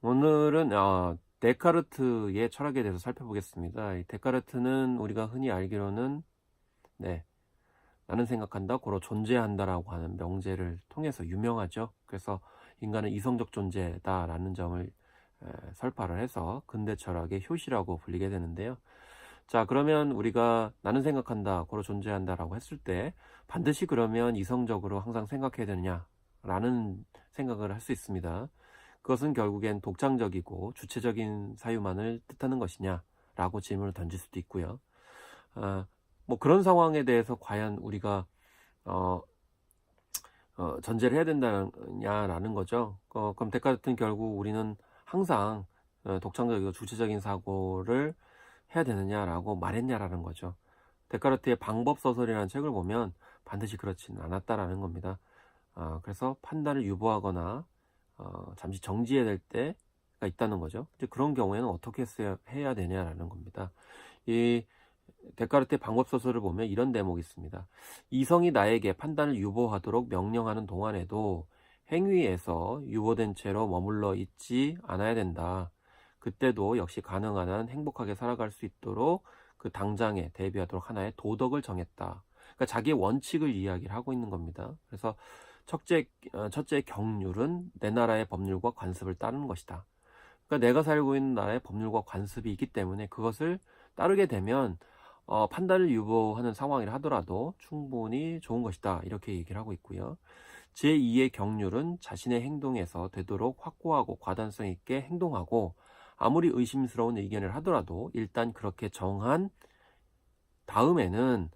오늘은 데카르트의 철학에 대해서 살펴보겠습니다. 이 데카르트는 우리가 흔히 알기로는 네, 나는 생각한다, 고로 존재한다라고 하는 명제를 통해서 유명하죠. 그래서 인간은 이성적 존재다라는 점을 설파를 해서 근대 철학의 효시라고 불리게 되는데요. 자, 그러면 우리가 나는 생각한다, 고로 존재한다라고 했을 때 반드시 그러면 이성적으로 항상 생각해야 되느냐라는 생각을 할 수 있습니다. 그것은 결국엔 독창적이고 주체적인 사유만을 뜻하는 것이냐라고 질문을 던질 수도 있고요. 아, 뭐 그런 상황에 대해서 과연 우리가 어, 전제를 해야 된다냐라는 거죠. 그럼 데카르트는 결국 우리는 항상 독창적이고 주체적인 사고를 해야 되느냐라고 말했냐라는 거죠. 데카르트의 방법서설이라는 책을 보면 반드시 그렇지는 않았다라는 겁니다. 그래서 판단을 유보하거나 잠시 정지해야 될 때가 있다는 거죠. 이제 그런 경우에는 어떻게 해야 되냐라는 겁니다. 이 데카르트의 방법서설을 보면 이런 대목이 있습니다. 이성이 나에게 판단을 유보하도록 명령하는 동안에도 행위에서 유보된 채로 머물러 있지 않아야 된다. 그때도 역시 가능한 한 행복하게 살아갈 수 있도록 그 당장에 대비하도록 하나의 도덕을 정했다. 그러니까 자기의 원칙을 이야기를 하고 있는 겁니다. 그래서 첫째 경륜은 내 나라의 법률과 관습을 따르는 것이다. 그러니까 내가 살고 있는 나라의 법률과 관습이 있기 때문에 그것을 따르게 되면 판단을 유보하는 상황이라 하더라도 충분히 좋은 것이다. 이렇게 얘기를 하고 있고요. 제2의 경륜은 자신의 행동에서 되도록 확고하고 과단성 있게 행동하고 아무리 의심스러운 의견을 하더라도 일단 그렇게 정한 다음에는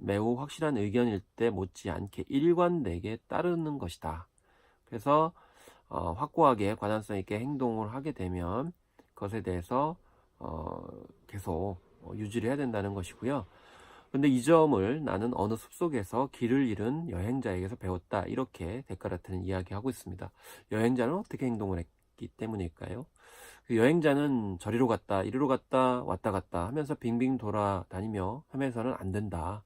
매우 확실한 의견일 때 못지않게 일관되게 따르는 것이다. 그래서 확고하게 과단성 있게 행동을 하게 되면 그것에 대해서 계속 유지를 해야 된다는 것이고요. 근데 이 점을 나는 어느 숲속에서 길을 잃은 여행자에게서 배웠다. 이렇게 데카르트는 이야기하고 있습니다. 여행자는 어떻게 행동을 했기 때문일까요? 그 여행자는 저리로 갔다 이리로 갔다 왔다 갔다 하면서 빙빙 돌아다니며 하면서는 안 된다.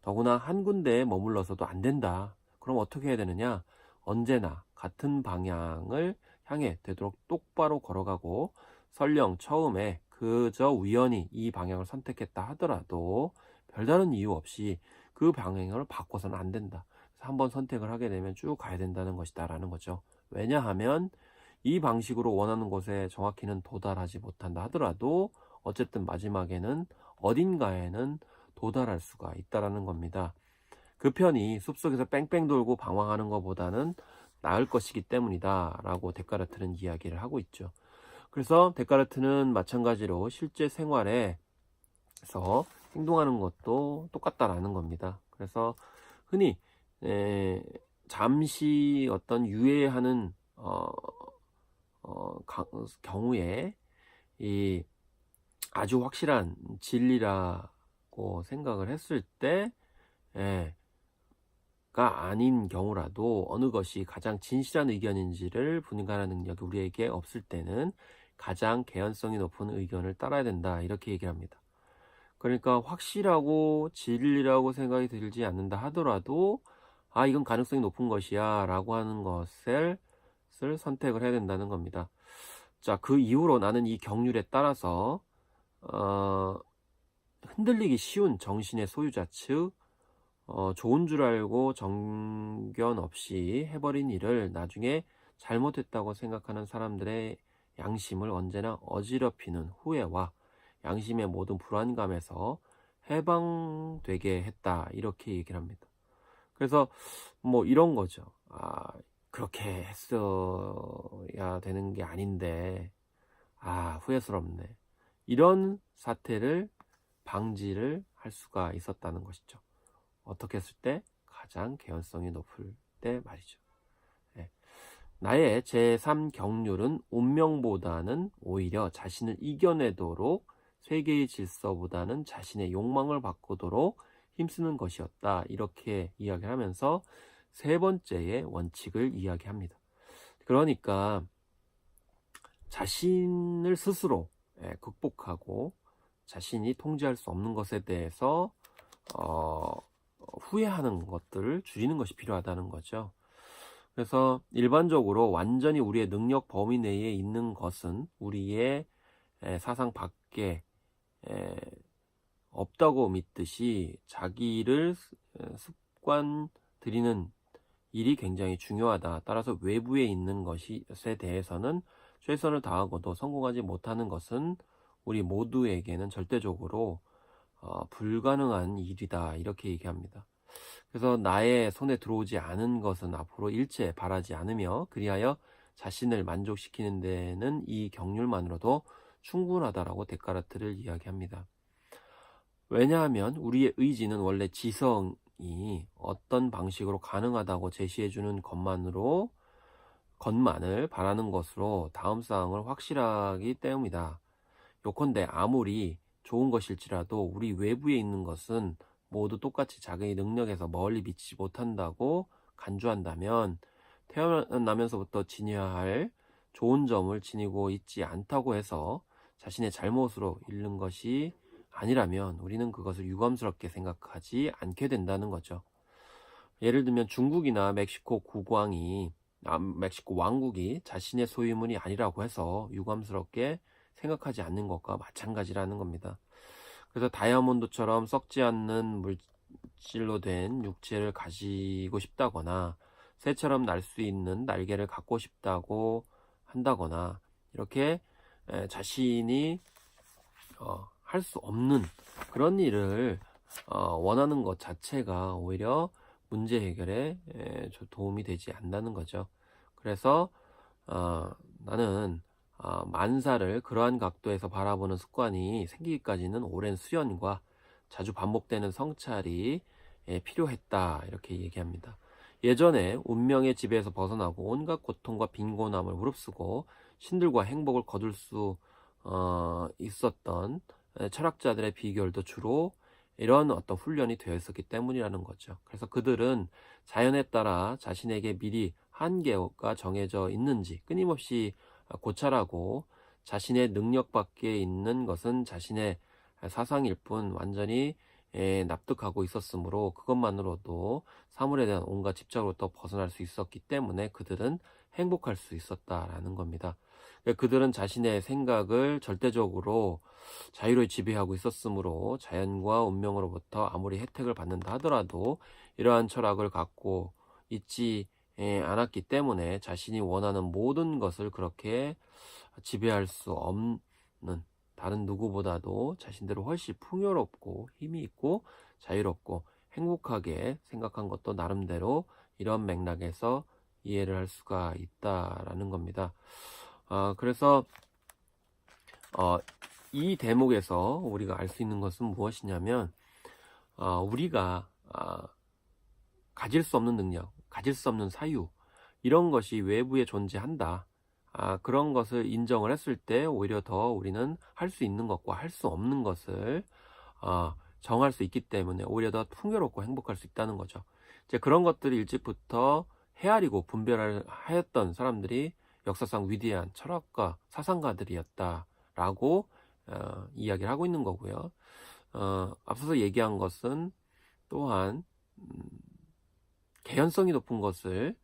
더구나 한 군데에 머물러서도 안 된다. 그럼 어떻게 해야 되느냐? 언제나 같은 방향을 향해 되도록 똑바로 걸어가고 설령 처음에 그저 우연히 이 방향을 선택했다 하더라도 별다른 이유 없이 그 방향을 바꿔서는 안 된다. 한번 선택을 하게 되면 쭉 가야 된다는 것이다 라는 거죠. 왜냐하면 이 방식으로 원하는 곳에 정확히는 도달하지 못한다 하더라도 어쨌든 마지막에는 어딘가에는 도달할 수가 있다라는 겁니다. 그 편이 숲속에서 뺑뺑 돌고 방황하는 것보다는 나을 것이기 때문이다 라고 데카르트는 이야기를 하고 있죠. 그래서 데카르트는 마찬가지로 실제 생활에서 행동하는 것도 똑같다라는 겁니다. 그래서 흔히 잠시 어떤 유예하는 경우에 이 아주 확실한 진리라고 생각을 했을 때 가 아닌 경우라도 어느 것이 가장 진실한 의견인지를 분간하는 능력이 우리에게 없을 때는 가장 개연성이 높은 의견을 따라야 된다. 이렇게 얘기를 합니다. 그러니까 확실하고 진리라고 생각이 들지 않는다 하더라도 이건 가능성이 높은 것이야 라고 하는 것을 선택을 해야 된다는 겁니다. 자, 그 이후로 나는 이 경륜에 따라서 흔들리기 쉬운 정신의 소유자 즉 좋은 줄 알고 정견 없이 해버린 일을 나중에 잘못했다고 생각하는 사람들의 양심을 언제나 어지럽히는 후회와 양심의 모든 불안감에서 해방되게 했다. 이렇게 얘기를 합니다. 그래서 뭐 이런 거죠. 그렇게 했어야 되는 게 아닌데, 후회스럽네. 이런 사태를 방지를 할 수가 있었다는 것이죠. 어떻게 했을 때? 가장 개연성이 높을 때 말이죠. 네. 나의 제3경륜은 운명보다는 오히려 자신을 이겨내도록 세계의 질서보다는 자신의 욕망을 바꾸도록 힘쓰는 것이었다. 이렇게 이야기를 하면서 세 번째의 원칙을 이야기합니다. 그러니까 자신을 스스로 극복하고 자신이 통제할 수 없는 것에 대해서 후회하는 것들을 줄이는 것이 필요하다는 거죠. 그래서 일반적으로 완전히 우리의 능력 범위 내에 있는 것은 우리의 사상 밖에 에, 없다고 믿듯이 자기를 습관 들이는 일이 굉장히 중요하다. 따라서 외부에 있는 것에 대해서는 최선을 다하고도 성공하지 못하는 것은 우리 모두에게는 절대적으로 불가능한 일이다. 이렇게 얘기합니다. 그래서 나의 손에 들어오지 않은 것은 앞으로 일체 바라지 않으며 그리하여 자신을 만족시키는 데는 이 경륜만으로도 충분하다라고 데카르트를 이야기합니다. 왜냐하면 우리의 의지는 원래 지성이 어떤 방식으로 가능하다고 제시해주는 것만을 바라는 것으로 다음 사항을 확실하기 때문이다. 요컨대 아무리 좋은 것일지라도 우리 외부에 있는 것은 모두 똑같이 자기의 능력에서 멀리 미치지 못한다고 간주한다면 태어나면서부터 지녀야 할 좋은 점을 지니고 있지 않다고 해서 자신의 잘못으로 잃는 것이 아니라면 우리는 그것을 유감스럽게 생각하지 않게 된다는 거죠. 예를 들면 중국이나 멕시코 왕국이 자신의 소유물이 아니라고 해서 유감스럽게 생각하지 않는 것과 마찬가지라는 겁니다. 그래서 다이아몬드처럼 썩지 않는 물질로 된 육체를 가지고 싶다거나 새처럼 날 수 있는 날개를 갖고 싶다고 한다거나 이렇게 자신이 할 수 없는 그런 일을 원하는 것 자체가 오히려 문제 해결에 도움이 되지 않는다는 거죠. 그래서 나는 만사를 그러한 각도에서 바라보는 습관이 생기기까지는 오랜 수련과 자주 반복되는 성찰이 필요했다 이렇게 얘기합니다. 예전에 운명의 지배에서 벗어나고 온갖 고통과 빈곤함을 무릅쓰고 신들과 행복을 거둘 수 있었던 철학자들의 비결도 주로 이런 어떤 훈련이 되어 있었기 때문이라는 거죠. 그래서 그들은 자연에 따라 자신에게 미리 한계가 정해져 있는지 끊임없이 고찰하고 자신의 능력 밖에 있는 것은 자신의 사상일 뿐 완전히 납득하고 있었으므로 그것만으로도 사물에 대한 온갖 집착으로부터 벗어날 수 있었기 때문에 그들은 행복할 수 있었다라는 겁니다. 그들은 자신의 생각을 절대적으로 자유로 지배하고 있었으므로 자연과 운명으로부터 아무리 혜택을 받는다 하더라도 이러한 철학을 갖고 있지 않았기 때문에 자신이 원하는 모든 것을 그렇게 지배할 수 없는 다른 누구보다도 자신들을 훨씬 풍요롭고 힘이 있고 자유롭고 행복하게 생각한 것도 나름대로 이런 맥락에서 이해를 할 수가 있다라는 겁니다. 그래서 이 대목에서 우리가 알 수 있는 것은 무엇이냐면 우리가 가질 수 없는 능력, 가질 수 없는 사유 이런 것이 외부에 존재한다. 그런 것을 인정을 했을 때 오히려 더 우리는 할 수 있는 것과 할 수 없는 것을 정할 수 있기 때문에 오히려 더 풍요롭고 행복할 수 있다는 거죠. 이제 그런 것들을 일찍부터 헤아리고 분별을 하였던 사람들이 역사상 위대한 철학가, 사상가들이었다라고 이야기를 하고 있는 거고요. 앞서서 얘기한 것은 또한 개연성이 높은 것을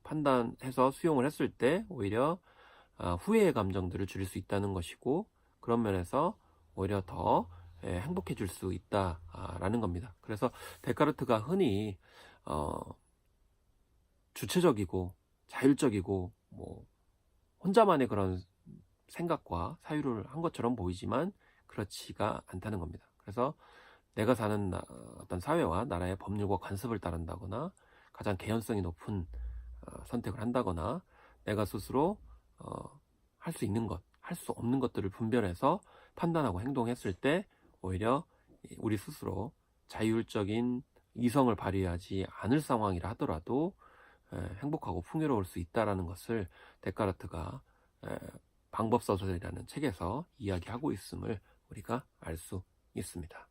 판단해서 수용을 했을 때 오히려 후회의 감정들을 줄일 수 있다는 것이고 그런 면에서 오히려 더 행복해질 수 있다라는 겁니다. 그래서 데카르트가 흔히 주체적이고 자율적이고 뭐 혼자만의 그런 생각과 사유를 한 것처럼 보이지만 그렇지가 않다는 겁니다. 그래서 내가 사는 어떤 사회와 나라의 법률과 관습을 따른다거나 가장 개연성이 높은 선택을 한다거나 내가 스스로 할 수 있는 것, 할 수 없는 것들을 분별해서 판단하고 행동했을 때 오히려 우리 스스로 자율적인 이성을 발휘하지 않을 상황이라 하더라도 행복하고 풍요로울 수 있다는 것을 데카르트가 방법서술이라는 책에서 이야기하고 있음을 우리가 알 수 있습니다.